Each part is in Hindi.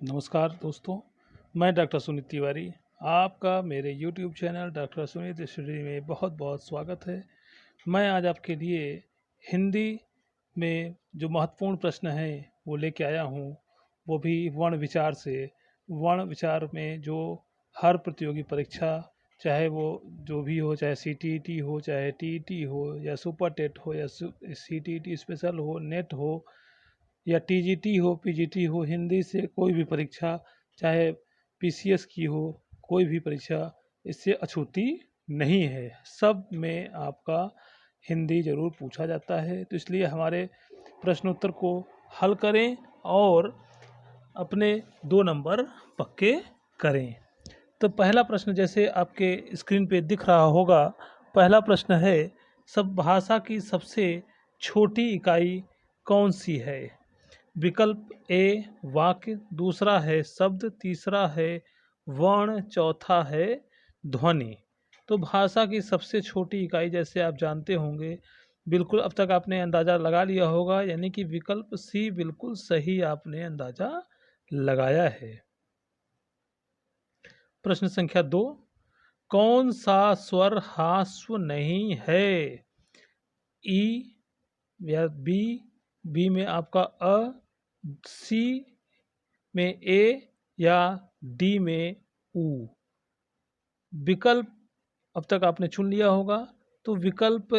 नमस्कार दोस्तों, मैं डॉक्टर सुनीत तिवारी। आपका मेरे YouTube channel doctor Sunit study में बहुत बहुत स्वागत है। मैं आज आपके लिए हिंदी में जो महत्वपूर्ण प्रश्न हैं वो लेके आया हूँ, वो भी वर्ण विचार से। वर्ण विचार में जो हर प्रतियोगी परीक्षा, चाहे वो जो भी हो, चाहे CTET हो, चाहे TET हो, या सुपर टेट हो, या CTET स्पेशल हो, नेट हो, या TGT हो, PGT हो, हिंदी से कोई भी परीक्षा, चाहे PCS की हो, कोई भी परीक्षा इससे अछूती नहीं है। सब में आपका हिंदी ज़रूर पूछा जाता है, तो इसलिए हमारे प्रश्नोत्तर को हल करें और अपने 2 नंबर पक्के करें। तो पहला प्रश्न जैसे आपके स्क्रीन पे दिख रहा होगा, पहला प्रश्न है, सब भाषा की सबसे छोटी इकाई कौन सी है? विकल्प ए वाक्य, दूसरा है शब्द, तीसरा है वर्ण, चौथा है ध्वनि। तो भाषा की सबसे छोटी इकाई जैसे आप जानते होंगे, बिल्कुल अब तक आपने अंदाज़ा लगा लिया होगा, यानी कि विकल्प सी बिल्कुल सही आपने अंदाज़ा लगाया है। प्रश्न संख्या 2, कौन सा स्वर ह्रस्व नहीं है? ई या बी, बी में आपका अ, सी में ए, या डी में ऊ। विकल्प अब तक आपने चुन लिया होगा, तो विकल्प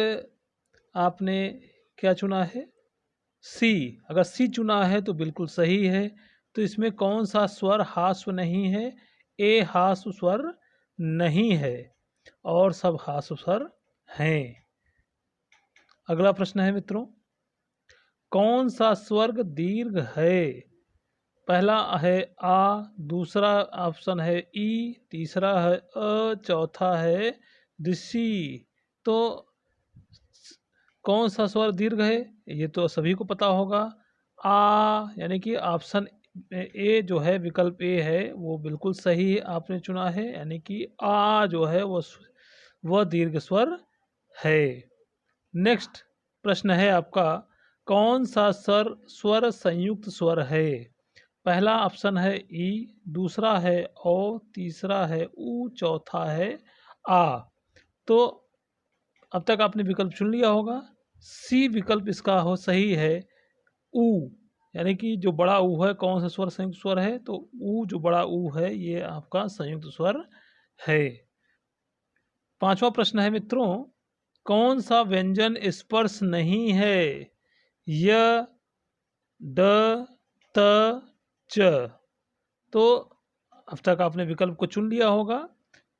आपने क्या चुना है? सी। अगर सी चुना है तो बिल्कुल सही है। तो इसमें कौन सा स्वर ह्रस्व नहीं है? ए ह्रस्व स्वर नहीं है और सब ह्रस्व स्वर हैं। अगला प्रश्न है मित्रों, कौन सा स्वर्ग दीर्घ है? पहला है आ, दूसरा ऑप्शन है ई, तीसरा है अ, चौथा है ऋषि। तो कौन सा स्वर दीर्घ है? ये तो सभी को पता होगा, आ, यानी कि ऑप्शन ए जो है, विकल्प ए है, वो बिल्कुल सही आपने चुना है, यानी कि आ जो है वह दीर्घ स्वर है। नेक्स्ट प्रश्न है आपका, कौन सा स्वर संयुक्त स्वर है? पहला ऑप्शन है ई, दूसरा है ओ, तीसरा है ऊ, चौथा है आ। तो अब तक आपने विकल्प चुन लिया होगा, सी विकल्प इसका हो सही है, ऊ, यानी कि जो बड़ा ऊ है, कौन सा स्वर संयुक्त स्वर है? तो ऊ, जो बड़ा ऊ है, ये आपका संयुक्त स्वर है। पांचवा प्रश्न है मित्रों, कौन सा व्यंजन स्पर्श नहीं है? य, ड, त, च। तो अब तक आपने विकल्प को चुन लिया होगा।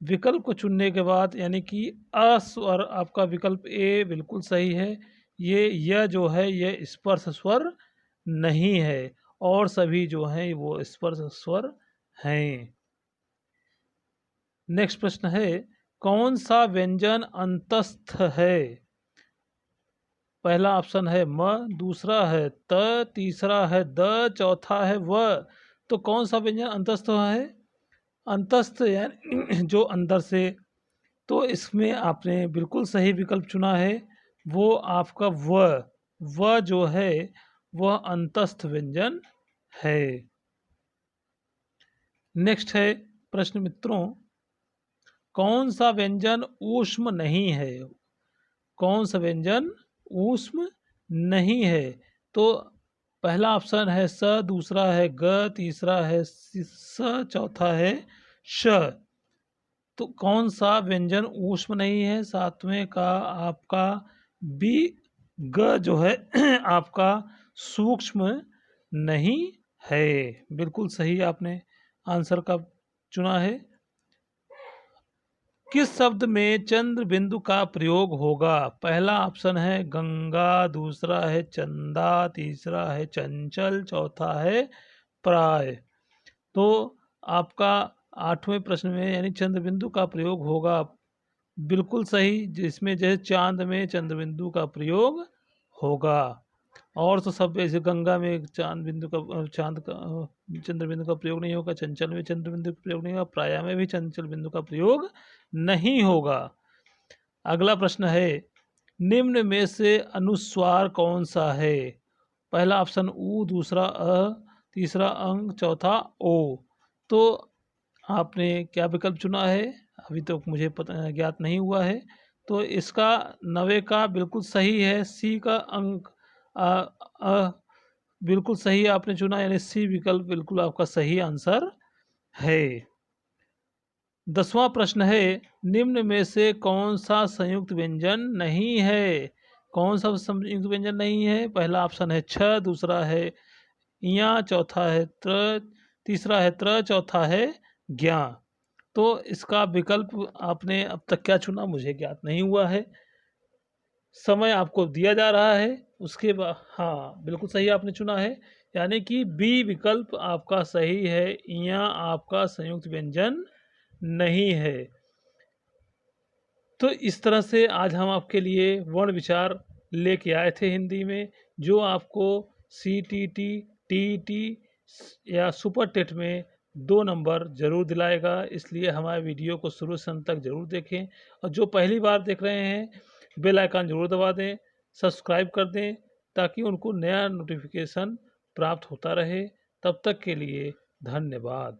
विकल्प को चुनने के बाद, यानी कि अ स्वर आपका विकल्प ए बिल्कुल सही है। यह जो है, ये स्पर्श स्वर नहीं है और सभी जो हैं वो स्पर्श स्वर हैं। नेक्स्ट प्रश्न है, कौन सा व्यंजन अंतस्थ है? पहला ऑप्शन है म, दूसरा है त, तीसरा है द, चौथा है व। तो कौन सा व्यंजन अंतस्थ है? अंतस्थ यानी जो अंदर से। तो इसमें आपने बिल्कुल सही विकल्प चुना है, वो आपका व जो है वह अंतस्थ व्यंजन है। नेक्स्ट है प्रश्न मित्रों, कौन सा व्यंजन ऊष्म नहीं है? कौन सा व्यंजन ऊष्म नहीं है? तो पहला ऑप्शन है स, दूसरा है ग, तीसरा है स, चौथा है श। तो कौन सा व्यंजन ऊष्म नहीं है? सातवें का आपका बी, ग जो है आपका सूक्ष्म नहीं है। बिल्कुल सही आपने आंसर का चुना है। किस शब्द में चंद्र बिंदु का प्रयोग होगा? पहला ऑप्शन है गंगा, दूसरा है चंदा, तीसरा है चंचल, चौथा है प्राय। तो आपका आठवें प्रश्न में, यानी चंद्र बिंदु का प्रयोग होगा, बिल्कुल सही, जिसमें जैसे चांद में चंद्र बिंदु का प्रयोग होगा। और तो सब ऐसे गंगा में चांद बिंदु का चंद्र बिंदु का प्रयोग नहीं होगा, चंचल में चंद्र बिंदु का प्रयोग नहीं होगा, प्राया में भी चंचल बिंदु का प्रयोग नहीं होगा। अगला प्रश्न है, निम्न में से अनुस्वार कौन सा है? पहला ऑप्शन ऊ, दूसरा अ, तीसरा अंक, चौथा ओ। तो आपने क्या विकल्प चुना है अभी तो मुझे पता ज्ञात नहीं हुआ है। तो इसका 90 का बिल्कुल सही है, सी का अंक बिल्कुल सही आपने चुना, यानी सी विकल्प बिल्कुल आपका सही आंसर है। 10वां प्रश्न है, निम्न में से कौन सा संयुक्त व्यंजन नहीं है? कौन सा संयुक्त व्यंजन नहीं है? पहला ऑप्शन है छ, दूसरा है इया, चौथा है त्र, तीसरा है त्र, चौथा है ज्ञा। तो इसका विकल्प आपने अब तक क्या चुना मुझे ज्ञात नहीं हुआ है। समय आपको दिया जा रहा है, उसके बाद हाँ बिल्कुल सही आपने चुना है, यानी कि बी विकल्प आपका सही है, इया आपका संयुक्त व्यंजन नहीं है। तो इस तरह से आज हम आपके लिए वर्ण विचार लेके आए थे हिंदी में, जो आपको CTT, TET या सुपर टेट में 2 नंबर ज़रूर दिलाएगा। इसलिए हमारे वीडियो को शुरू से अंत तक ज़रूर देखें, और जो पहली बार देख रहे हैं बेल आइकन ज़रूर दबा दें, सब्सक्राइब कर दें, ताकि उनको नया नोटिफिकेशन प्राप्त होता रहे। तब तक के लिए धन्यवाद।